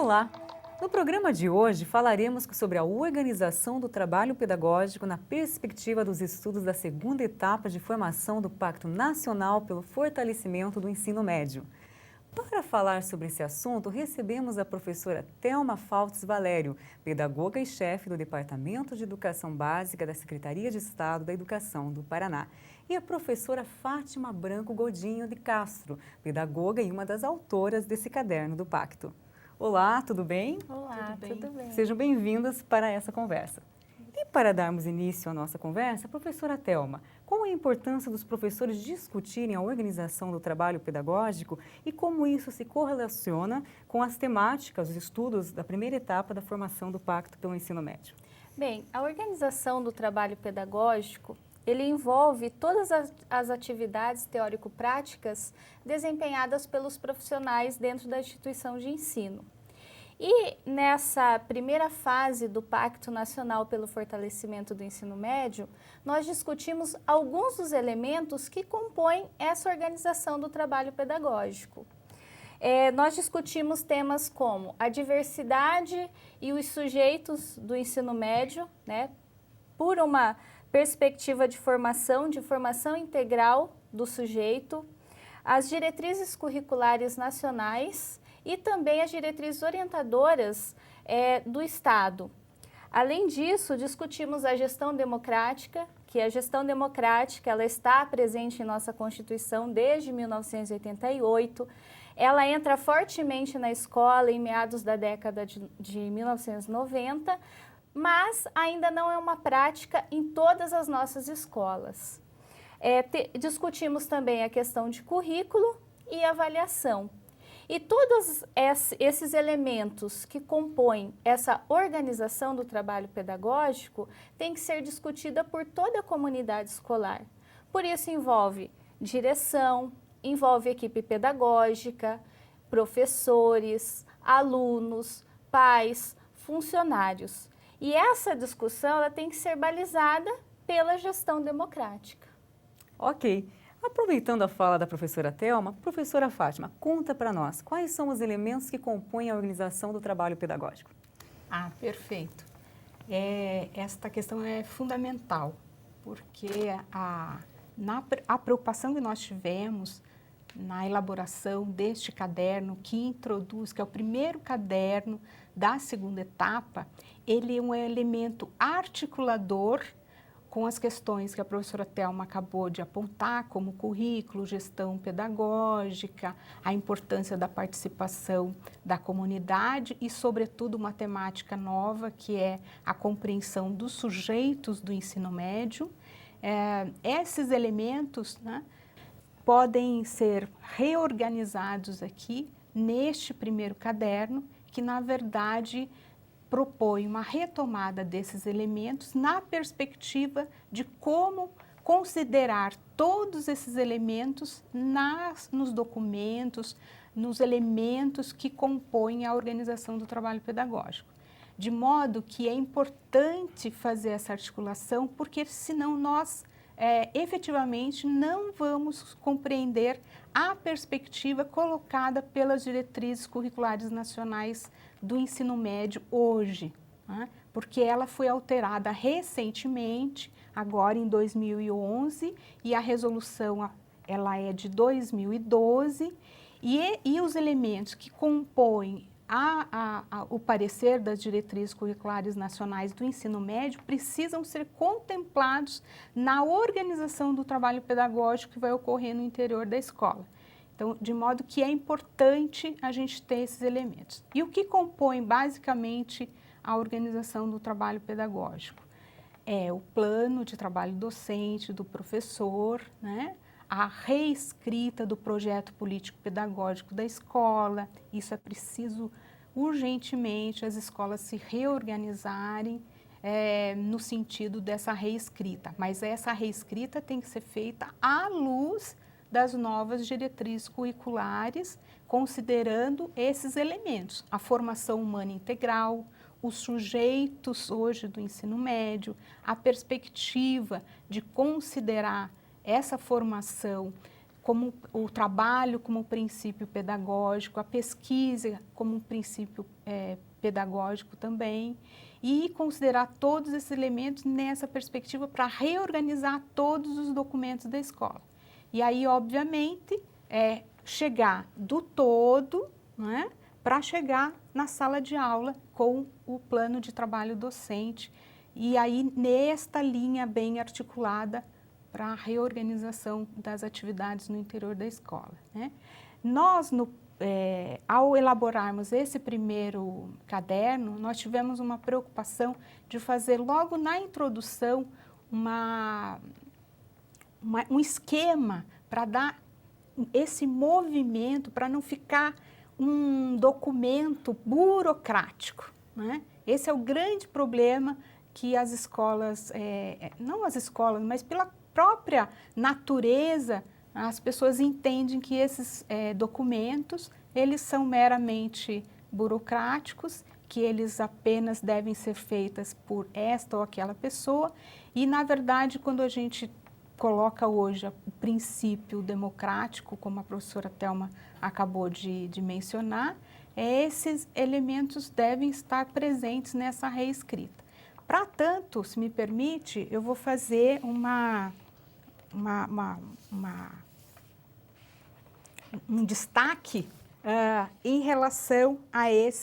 Olá! No programa de hoje falaremos sobre a organização do trabalho pedagógico na perspectiva dos estudos da segunda etapa de formação do Pacto Nacional pelo Fortalecimento do Ensino Médio. Para falar sobre esse assunto, recebemos a professora Thelma Fautes Valério, pedagoga e chefe do Departamento de Educação Básica da Secretaria de Estado da Educação do Paraná, e a professora Fátima Branco Godinho de Castro, pedagoga e uma das autoras desse caderno do Pacto. Olá, tudo bem? Olá, tudo bem? Sejam bem-vindas para essa conversa. E para darmos início à nossa conversa, professora Thelma, qual a importância dos professores discutirem a organização do trabalho pedagógico e como isso se correlaciona com as temáticas, os estudos da primeira etapa da formação do Pacto pelo Ensino Médio? Bem, a organização do trabalho pedagógico, ele envolve todas as atividades teórico-práticas desempenhadas pelos profissionais dentro da instituição de ensino. E nessa primeira fase do Pacto Nacional pelo Fortalecimento do Ensino Médio, nós discutimos alguns dos elementos que compõem essa organização do trabalho pedagógico. Nós discutimos temas como a diversidade e os sujeitos do ensino médio, né, por uma perspectiva de formação integral do sujeito, as diretrizes curriculares nacionais e também as diretrizes orientadoras do Estado. Além disso, discutimos a gestão democrática, que a gestão democrática ela está presente em nossa Constituição desde 1988. Ela entra fortemente na escola em meados da década de 1990, mas ainda não é uma prática em todas as nossas escolas. Discutimos também a questão de currículo e avaliação. E todos esses elementos que compõem essa organização do trabalho pedagógico têm que ser discutida por toda a comunidade escolar. Por isso envolve direção, envolve equipe pedagógica, professores, alunos, pais, funcionários. E essa discussão ela tem que ser balizada pela gestão democrática. Ok. Aproveitando a fala da professora Thelma, professora Fátima, conta para nós quais são os elementos que compõem a organização do trabalho pedagógico. Perfeito. Esta questão é fundamental, porque a preocupação que nós tivemos na elaboração deste caderno que introduz, que é o primeiro caderno da segunda etapa, ele é um elemento articulador com as questões que a professora Thelma acabou de apontar, como currículo, gestão pedagógica, a importância da participação da comunidade e, sobretudo, uma temática nova, que é a compreensão dos sujeitos do ensino médio. Esses elementos, né, podem ser reorganizados aqui neste primeiro caderno, que, na verdade, propõe uma retomada desses elementos na perspectiva de como considerar todos esses elementos nos documentos, nos elementos que compõem a organização do trabalho pedagógico. De modo que é importante fazer essa articulação, porque senão nós efetivamente não vamos compreender a perspectiva colocada pelas diretrizes curriculares nacionais do ensino médio hoje, né? Porque ela foi alterada recentemente, agora em 2011, e a resolução ela é de 2012, e os elementos que compõem o parecer das diretrizes curriculares nacionais do ensino médio precisam ser contemplados na organização do trabalho pedagógico que vai ocorrer no interior da escola. Então, de modo que é importante a gente ter esses elementos. E o que compõe basicamente a organização do trabalho pedagógico? É o plano de trabalho docente do professor, né? A reescrita do projeto político-pedagógico da escola. Isso é preciso urgentemente as escolas se reorganizarem no sentido dessa reescrita. Mas essa reescrita tem que ser feita à luz das novas diretrizes curriculares, considerando esses elementos, a formação humana integral, os sujeitos hoje do ensino médio, a perspectiva de considerar essa formação como o trabalho como princípio pedagógico, a pesquisa como um princípio pedagógico também, e considerar todos esses elementos nessa perspectiva para reorganizar todos os documentos da escola. E aí, obviamente, chegar do todo, né, para chegar na sala de aula com o plano de trabalho docente, e aí nesta linha bem articulada para a reorganização das atividades no interior da escola, né. Nós, ao elaborarmos esse primeiro caderno, nós tivemos uma preocupação de fazer logo na introdução um esquema para dar esse movimento, para não ficar um documento burocrático, né? Esse é o grande problema que as escolas, não as escolas, mas pela própria natureza, as pessoas entendem que esses documentos, eles são meramente burocráticos, que eles apenas devem ser feitos por esta ou aquela pessoa, e na verdade quando a gente coloca hoje o princípio democrático, como a professora Thelma acabou de mencionar, esses elementos devem estar presentes nessa reescrita. Para tanto, se me permite, eu vou fazer um destaque em relação a essa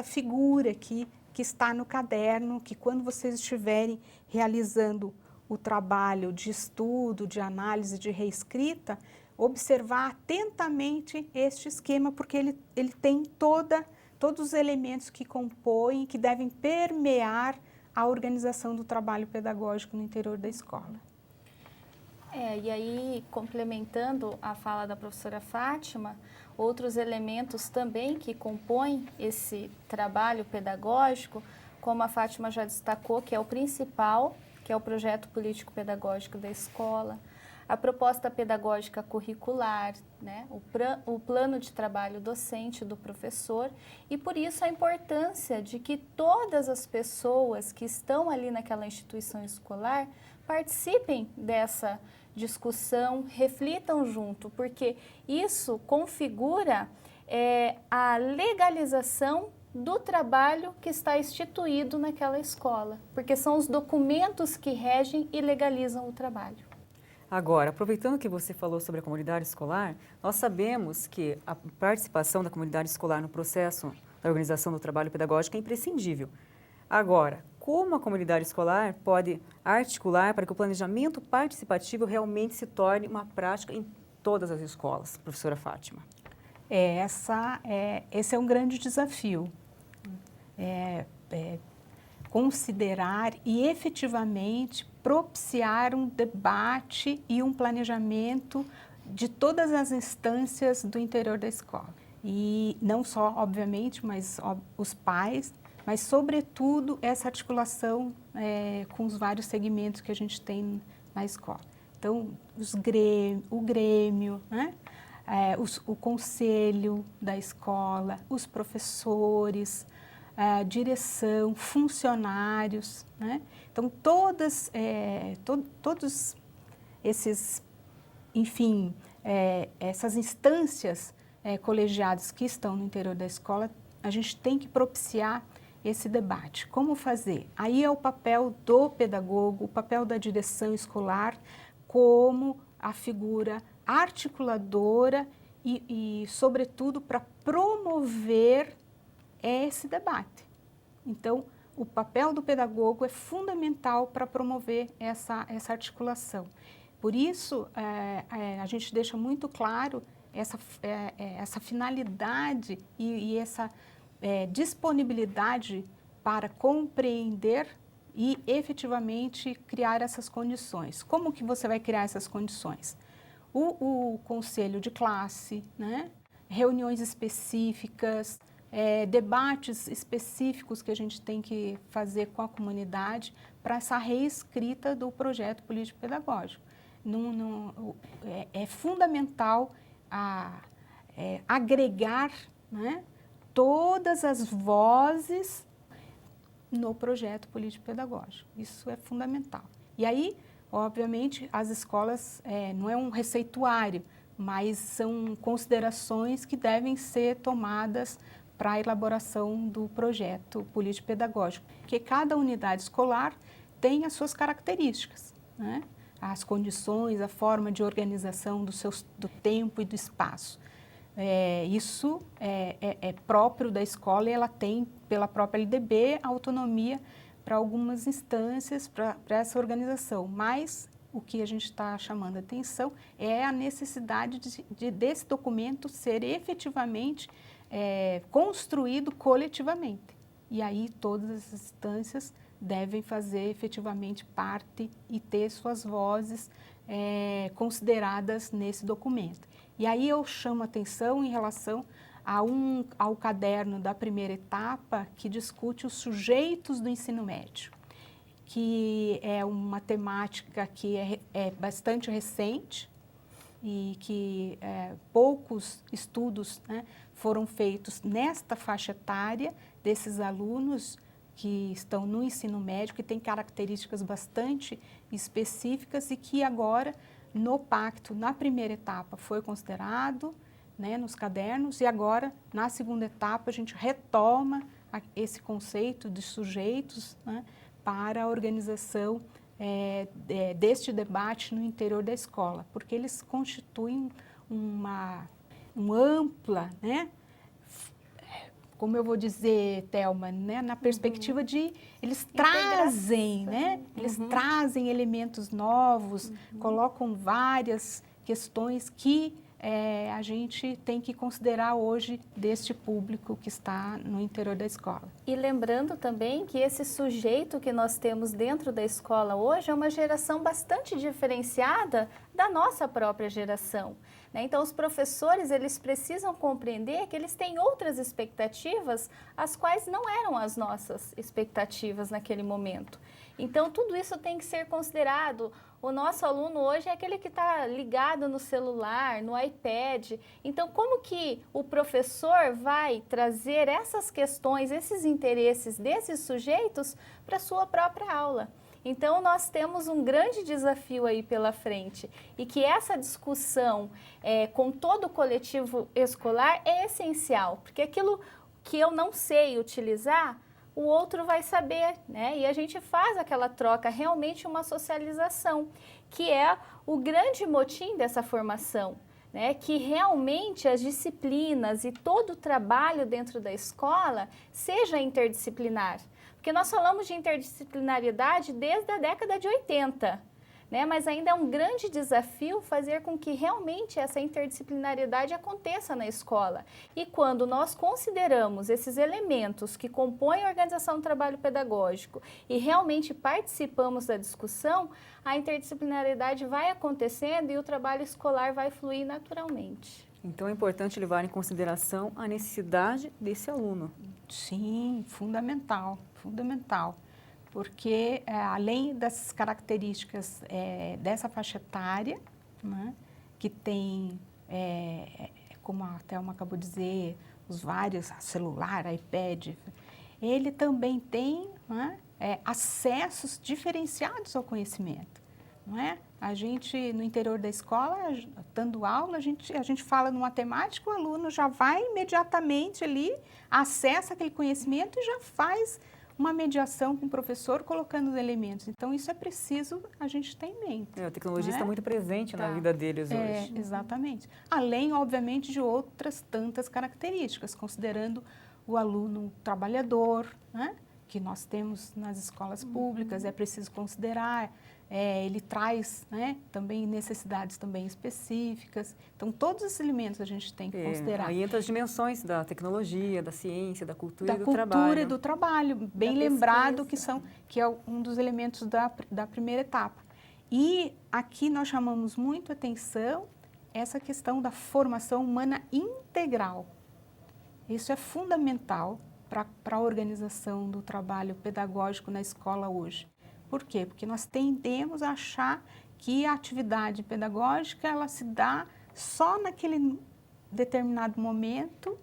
figura aqui que está no caderno, que quando vocês estiverem realizando o trabalho de estudo, de análise, de reescrita, observar atentamente este esquema, porque ele tem todos os elementos que compõem, que devem permear a organização do trabalho pedagógico no interior da escola. E aí, complementando a fala da professora Fátima, outros elementos também que compõem esse trabalho pedagógico, como a Fátima já destacou, que é o principal, que é o projeto político-pedagógico da escola, a proposta pedagógica curricular, né, o plano de trabalho docente do professor, e por isso a importância de que todas as pessoas que estão ali naquela instituição escolar participem dessa discussão, reflitam junto, porque isso configura a legalização do trabalho que está instituído naquela escola, porque são os documentos que regem e legalizam o trabalho. Agora, aproveitando que você falou sobre a comunidade escolar, nós sabemos que a participação da comunidade escolar no processo da organização do trabalho pedagógico é imprescindível. Agora, como a comunidade escolar pode articular para que o planejamento participativo realmente se torne uma prática em todas as escolas, professora Fátima? Esse é um grande desafio. Considerar e efetivamente propiciar um debate e um planejamento de todas as instâncias do interior da escola. E não só, obviamente, mas os pais, mas sobretudo essa articulação com os vários segmentos que a gente tem na escola. Então, o grêmio, né? O conselho da escola, os professores, a direção, funcionários, né? Então, todos esses, enfim, essas instâncias colegiadas que estão no interior da escola, a gente tem que propiciar esse debate. Como fazer? Aí é o papel do pedagogo, o papel da direção escolar, como a figura articuladora e sobretudo, para promover esse debate. Então, o papel do pedagogo é fundamental para promover essa articulação. Por isso, a gente deixa muito claro essa finalidade e essa disponibilidade para compreender e efetivamente criar essas condições. Como que você vai criar essas condições? O conselho de classe, né? Reuniões específicas, debates específicos que a gente tem que fazer com a comunidade para essa reescrita do projeto político-pedagógico. É fundamental agregar, né, todas as vozes no projeto político-pedagógico. Isso é fundamental. E aí, obviamente, as escolas não é um receituário, mas são considerações que devem ser tomadas para a elaboração do projeto político-pedagógico, porque cada unidade escolar tem as suas características, né? As condições, a forma de organização do tempo e do espaço. Isso é próprio da escola e ela tem, pela própria LDB, autonomia para algumas instâncias para essa organização, mas o que a gente está chamando a atenção é a necessidade desse documento ser efetivamente construído coletivamente. E aí todas as instâncias devem fazer efetivamente parte e ter suas vozes consideradas nesse documento. E aí eu chamo a atenção em relação ao caderno da primeira etapa, que discute os sujeitos do ensino médio, que é uma temática que é bastante recente e que poucos estudos, né, foram feitos nesta faixa etária desses alunos que estão no ensino médio, que têm características bastante específicas e que agora, no pacto, na primeira etapa, foi considerado, né, nos cadernos, e agora, na segunda etapa, a gente retoma esse conceito de sujeitos, né, para a organização deste debate no interior da escola, porque eles constituem uma ampla, né, como eu vou dizer, Thelma, né, na perspectiva de eles trazem, né, eles trazem elementos novos, colocam várias questões que a gente tem que considerar hoje deste público que está no interior da escola. E lembrando também que esse sujeito que nós temos dentro da escola hoje é uma geração bastante diferenciada da nossa própria geração, né? Então, os professores, eles precisam compreender que eles têm outras expectativas, as quais não eram as nossas expectativas naquele momento. Então, tudo isso tem que ser considerado. O nosso aluno hoje é aquele que está ligado no celular, no iPad. Então, como que o professor vai trazer essas questões, esses interesses desses sujeitos para a sua própria aula? Então, nós temos um grande desafio aí pela frente e que essa discussão com todo o coletivo escolar é essencial, porque aquilo que eu não sei utilizar, o outro vai saber, né? E a gente faz aquela troca, realmente uma socialização, que é o grande motim dessa formação, né? Que realmente as disciplinas e todo o trabalho dentro da escola seja interdisciplinar. Porque nós falamos de interdisciplinaridade desde a década de 80, né? Mas ainda é um grande desafio fazer com que realmente essa interdisciplinaridade aconteça na escola. E quando nós consideramos esses elementos que compõem a organização do trabalho pedagógico e realmente participamos da discussão, a interdisciplinaridade vai acontecendo e o trabalho escolar vai fluir naturalmente. Então é importante levar em consideração a necessidade desse aluno. Sim, fundamental, fundamental. Porque além das características dessa faixa etária, né, que tem, como a Thelma acabou de dizer, os vários, celular, iPad, ele também tem, né, acessos diferenciados ao conhecimento. Não é? A gente, no interior da escola, dando aula, a gente fala no matemática, o aluno já vai imediatamente ali, acessa aquele conhecimento e já faz uma mediação com o professor, colocando os elementos. Então, isso é preciso a gente ter em mente. A tecnologia está muito presente na vida deles hoje. Exatamente. Além, obviamente, de outras tantas características, considerando o aluno trabalhador, né, que nós temos nas escolas públicas, é preciso considerar. Ele traz, né, também necessidades também específicas. Então, todos esses elementos a gente tem que considerar. Aí entra as dimensões da tecnologia, da ciência, da cultura e do trabalho. Da cultura e do trabalho, bem lembrado que é um dos elementos da primeira etapa. E aqui nós chamamos muito atenção essa questão da formação humana integral. Isso é fundamental para a organização do trabalho pedagógico na escola hoje. Por quê? Porque nós tendemos a achar que a atividade pedagógica ela se dá só naquele determinado momento,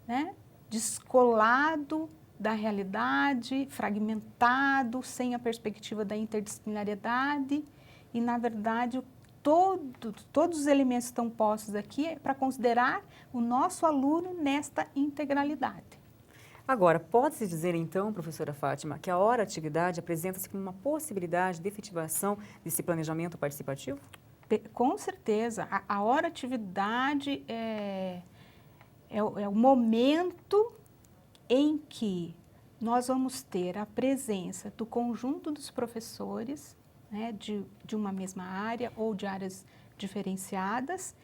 né, descolado da realidade, fragmentado, sem a perspectiva da interdisciplinariedade. e, na verdade, todos os elementos que estão postos aqui para considerar o nosso aluno nesta integralidade. Agora, pode-se dizer então, professora Fátima, que a hora-atividade apresenta-se como uma possibilidade de efetivação desse planejamento participativo? Com certeza, a hora-atividade é o momento em que nós vamos ter a presença do conjunto dos professores, né, de uma mesma área ou de áreas diferenciadas,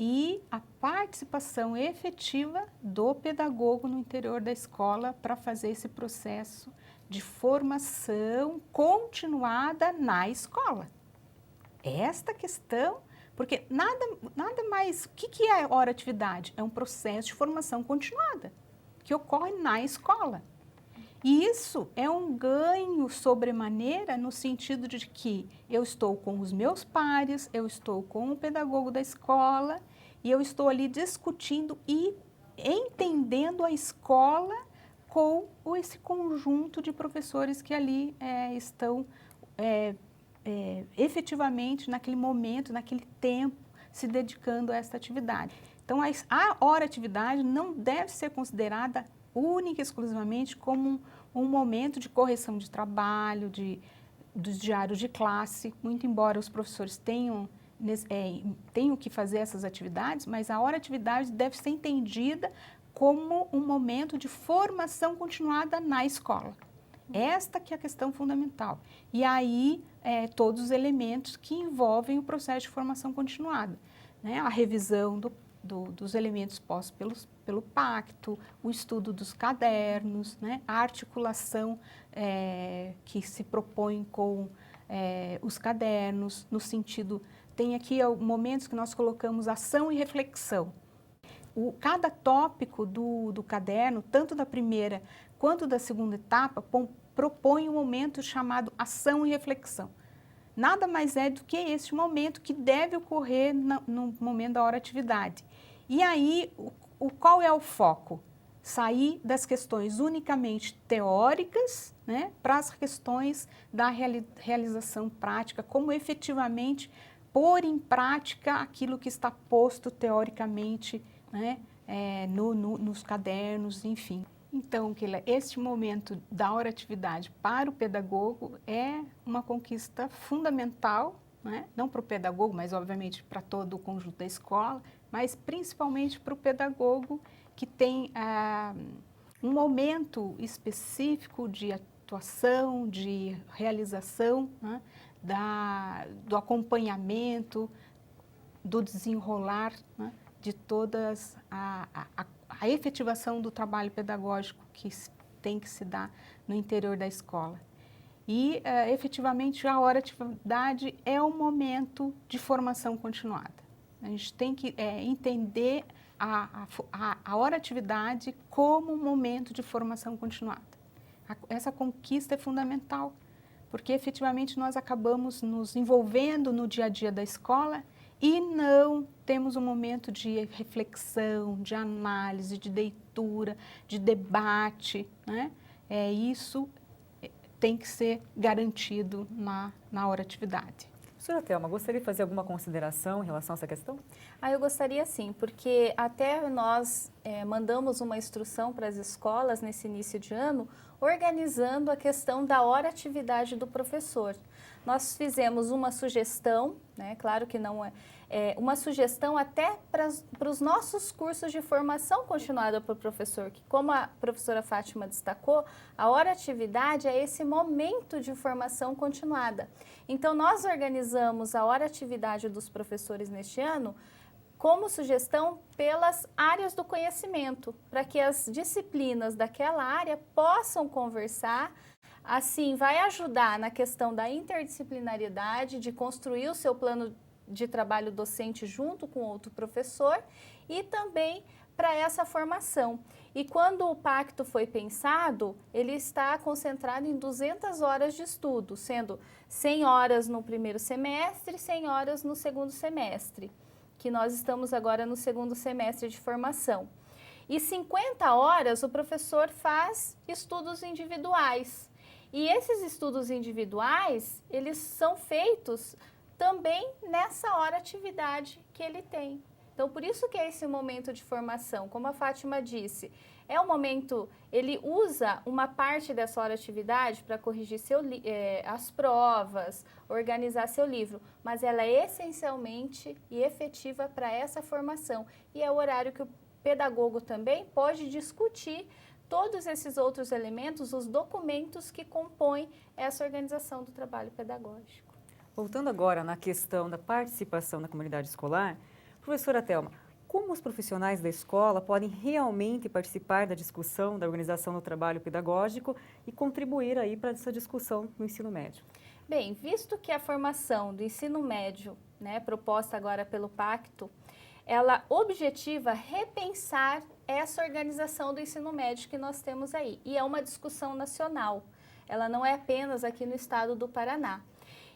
e a participação efetiva do pedagogo no interior da escola para fazer esse processo de formação continuada na escola. Esta questão, porque nada mais, o que é a hora-atividade? É um processo de formação continuada que ocorre na escola. E isso é um ganho sobremaneira no sentido de que eu estou com os meus pares, eu estou com o pedagogo da escola e eu estou ali discutindo e entendendo a escola com esse conjunto de professores que ali estão efetivamente naquele momento, naquele tempo, se dedicando a esta atividade. Então, a hora-atividade não deve ser considerada única e exclusivamente como um momento de correção de trabalho, dos diários de classe, muito embora os professores tenham que fazer essas atividades, mas a hora-atividade deve ser entendida como um momento de formação continuada na escola. Esta que é a questão fundamental. E aí, todos os elementos que envolvem o processo de formação continuada, né? A revisão dos elementos postos pelo pacto, o estudo dos cadernos, né? A articulação que se propõe com os cadernos, no sentido, tem aqui momentos que nós colocamos ação e reflexão. Cada tópico do caderno, tanto da primeira quanto da segunda etapa, propõe um momento chamado ação e reflexão. Nada mais é do que esse momento que deve ocorrer no momento da hora-atividade. E aí, qual é o foco? Sair das questões unicamente teóricas, né, para as questões da realização prática, como efetivamente pôr em prática aquilo que está posto teoricamente, né, nos cadernos, enfim. Então, Keila, este momento da hora-atividade para o pedagogo é uma conquista fundamental, né? Não para o pedagogo, mas obviamente para todo o conjunto da escola, mas principalmente para o pedagogo que tem um momento específico de atuação, de realização, né? Do acompanhamento, do desenrolar, né? De todas a efetivação do trabalho pedagógico que tem que se dar no interior da escola. E, efetivamente, a hora-atividade é um momento de formação continuada. A gente tem que entender a hora-atividade como um momento de formação continuada. Essa conquista é fundamental, porque, efetivamente, nós acabamos nos envolvendo no dia a dia da escola e não temos um momento de reflexão, de análise, de leitura, de debate, né? Isso tem que ser garantido na hora-atividade. Professora Thelma, gostaria de fazer alguma consideração em relação a essa questão? Eu gostaria sim, porque até nós mandamos uma instrução para as escolas nesse início de ano, organizando a questão da hora-atividade do professor. Nós fizemos uma sugestão, né, claro que não uma sugestão até para os nossos cursos de formação continuada para o professor, que como a professora Fátima destacou, a hora-atividade é esse momento de formação continuada. Então, nós organizamos a hora-atividade dos professores neste ano como sugestão pelas áreas do conhecimento, para que as disciplinas daquela área possam conversar. Assim, vai ajudar na questão da interdisciplinariedade, de construir o seu plano de trabalho docente junto com outro professor e também para essa formação. E quando o pacto foi pensado, ele está concentrado em 200 horas de estudo, sendo 100 horas no primeiro semestre e 100 horas no segundo semestre, que nós estamos agora no segundo semestre de formação. E 50 horas o professor faz estudos individuais. E esses estudos individuais, eles são feitos também nessa hora atividade que ele tem. Então, por isso que é esse momento de formação, como a Fátima disse, é um momento, ele usa uma parte dessa hora atividade para corrigir as provas, organizar seu livro, mas ela é essencialmente e efetiva para essa formação. E é o horário que o pedagogo também pode discutir todos esses outros elementos, os documentos que compõem essa organização do trabalho pedagógico. Voltando agora na questão da participação na comunidade escolar, professora Thelma, como os profissionais da escola podem realmente participar da discussão da organização do trabalho pedagógico e contribuir aí para essa discussão no ensino médio? Bem, visto que a formação do ensino médio, né, proposta agora pelo Pacto, ela objetiva repensar essa organização do ensino médio que nós temos aí. E é uma discussão nacional, ela não é apenas aqui no estado do Paraná.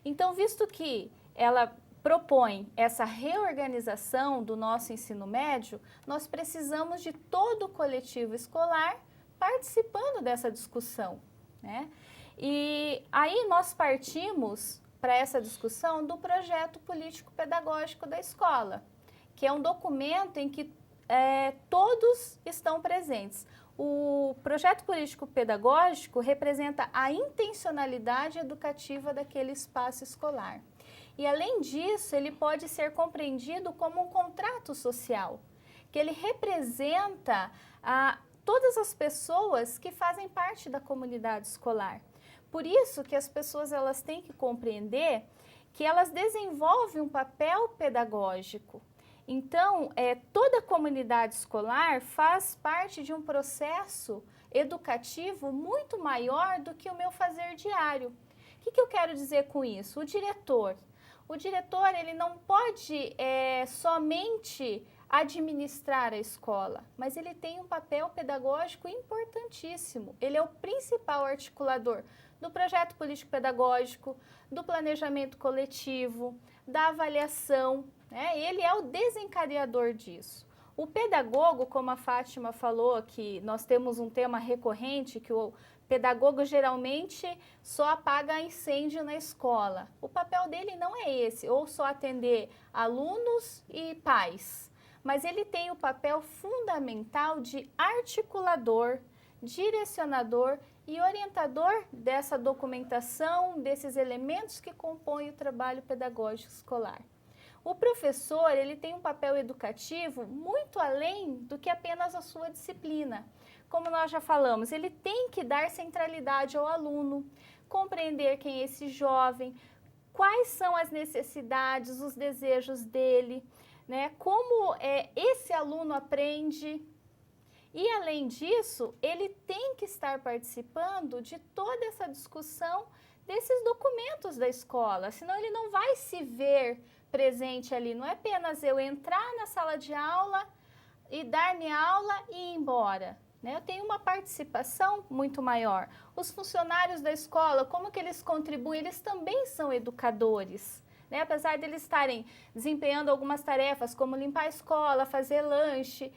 Então, visto que ela propõe essa reorganização do nosso ensino médio, nós precisamos de todo o coletivo escolar participando dessa discussão, né? E aí nós partimos para essa discussão do projeto político-pedagógico da escola, que é um documento em que todos estão presentes. O projeto político-pedagógico representa a intencionalidade educativa daquele espaço escolar. E, além disso, ele pode ser compreendido como um contrato social, que ele representa todas as pessoas que fazem parte da comunidade escolar. Por isso que as pessoas elas têm que compreender que elas desenvolvem um papel pedagógico. Então, toda a comunidade escolar faz parte de um processo educativo muito maior do que o meu fazer diário. O que eu quero dizer com isso? O diretor ele não pode somente administrar a escola, mas ele tem um papel pedagógico importantíssimo. Ele é o principal articulador do projeto político-pedagógico, do planejamento coletivo, da avaliação, né? Ele é o desencadeador disso. O pedagogo, como a Fátima falou, que nós temos um tema recorrente, que o pedagogo geralmente só apaga incêndio na escola. O papel dele não é esse, ou só atender alunos e pais, mas ele tem o papel fundamental de articulador, direcionador e orientador dessa documentação, desses elementos que compõem o trabalho pedagógico escolar. O professor, ele tem um papel educativo muito além do que apenas a sua disciplina. Como nós já falamos, ele tem que dar centralidade ao aluno, compreender quem é esse jovem, quais são as necessidades, os desejos dele, né? Como esse aluno aprende. E, além disso, ele tem que estar participando de toda essa discussão desses documentos da escola, senão ele não vai se ver presente ali. Não é apenas eu entrar na sala de aula e dar minha aula e ir embora, né? Eu tenho uma participação muito maior. Os funcionários da escola, como que eles contribuem? Eles também são educadores, né? Apesar de eles estarem desempenhando algumas tarefas, como limpar a escola, fazer lanche,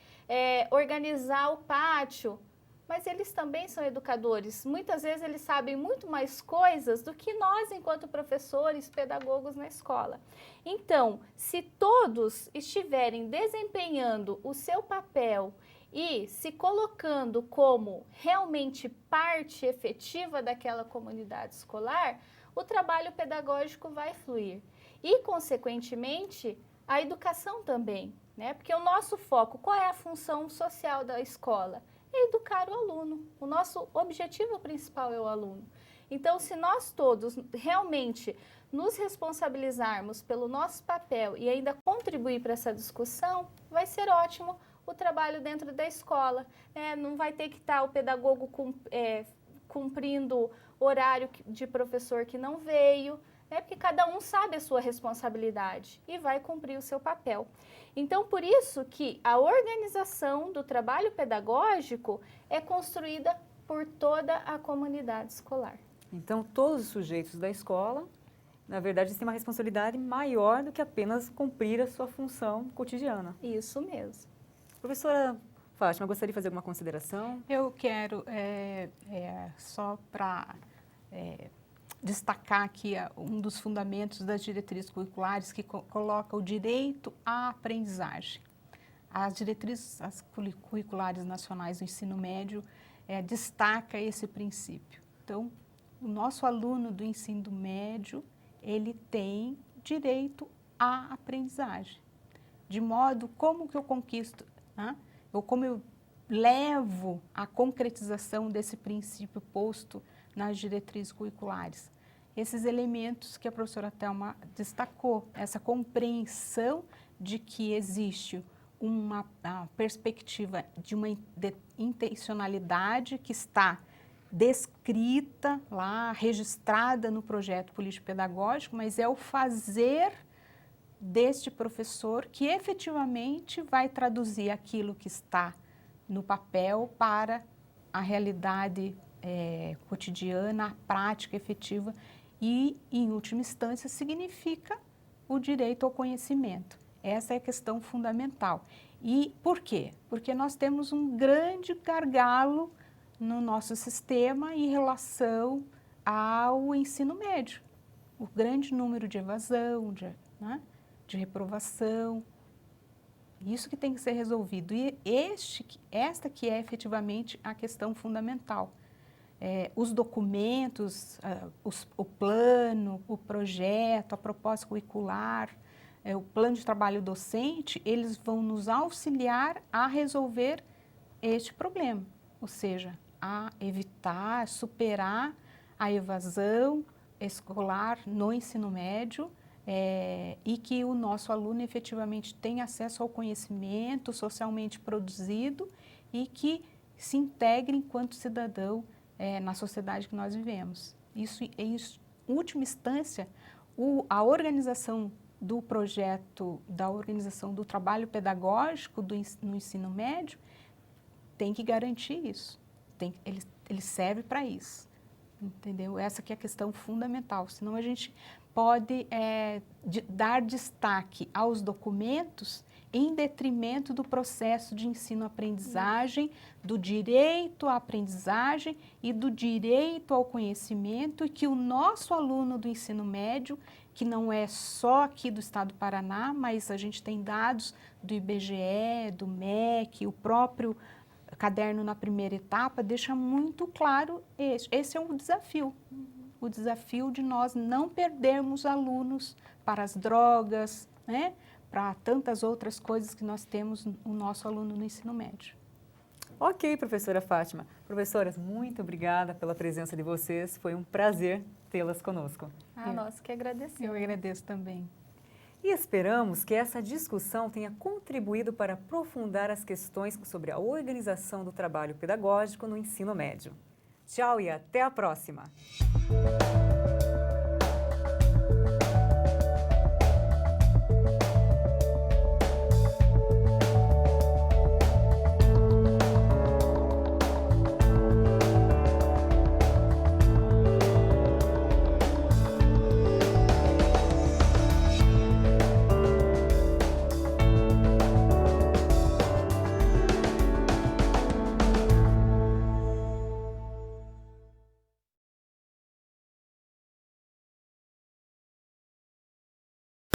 organizar o pátio, mas eles também são educadores. Muitas vezes eles sabem muito mais coisas do que nós, enquanto professores, pedagogos na escola. Então, se todos estiverem desempenhando o seu papel e se colocando como realmente parte efetiva daquela comunidade escolar, o trabalho pedagógico vai fluir. E, consequentemente, a educação também, né? Porque o nosso foco, qual é a função social da escola? É educar o aluno. O nosso objetivo principal é o aluno. Então, se nós todos realmente nos responsabilizarmos pelo nosso papel e ainda contribuir para essa discussão, vai ser ótimo o trabalho dentro da escola, né? Não vai ter que estar o pedagogo cumprindo horário de professor que não veio, né? Porque cada um sabe a sua responsabilidade e vai cumprir o seu papel. Então, por isso que a organização do trabalho pedagógico é construída por toda a comunidade escolar. Então, todos os sujeitos da escola, na verdade, têm uma responsabilidade maior do que apenas cumprir a sua função cotidiana. Isso mesmo. Professora Fátima, gostaria de fazer alguma consideração? Eu quero, só para destacar aqui um dos fundamentos das diretrizes curriculares que coloca o direito à aprendizagem. As diretrizes curriculares nacionais do ensino médio destaca esse princípio. Então, o nosso aluno do ensino médio, ele tem direito à aprendizagem. De modo, como que eu conquisto, né? Ou como eu levo a concretização desse princípio posto nas diretrizes curriculares? Esses elementos que a professora Thelma destacou, essa compreensão de que existe uma perspectiva de uma intencionalidade que está descrita lá, registrada no projeto político-pedagógico, mas é o fazer deste professor que efetivamente vai traduzir aquilo que está no papel para a realidade cotidiana, a prática efetiva e, em última instância, significa o direito ao conhecimento. Essa é a questão fundamental. E por quê? Porque nós temos um grande gargalo no nosso sistema em relação ao ensino médio. O grande número de evasão, de reprovação, isso que tem que ser resolvido. E esta que é efetivamente a questão fundamental. Os documentos, o plano, o projeto, a proposta curricular, o plano de trabalho docente, eles vão nos auxiliar a resolver este problema, ou seja, a evitar, superar a evasão escolar no ensino médio e que o nosso aluno efetivamente tenha acesso ao conhecimento socialmente produzido e que se integre enquanto cidadão na sociedade que nós vivemos. Isso, em última instância, a organização do projeto, da organização do trabalho pedagógico no ensino médio tem que garantir isso. Ele serve para isso, entendeu? Essa que é a questão fundamental, senão a gente pode dar destaque aos documentos em detrimento do processo de ensino-aprendizagem, do direito à aprendizagem e do direito ao conhecimento, e que o nosso aluno do ensino médio, que não é só aqui do estado do Paraná, mas a gente tem dados do IBGE, do MEC, o próprio caderno na primeira etapa, deixa muito claro esse é um desafio. O desafio de nós não perdermos alunos para as drogas, né? Para tantas outras coisas que nós temos o nosso aluno no ensino médio. Ok, professora Fátima. Professoras, muito obrigada pela presença de vocês. Foi um prazer tê-las conosco. Nós que agradecemos. Eu agradeço também. E esperamos que essa discussão tenha contribuído para aprofundar as questões sobre a organização do trabalho pedagógico no ensino médio. Tchau e até a próxima!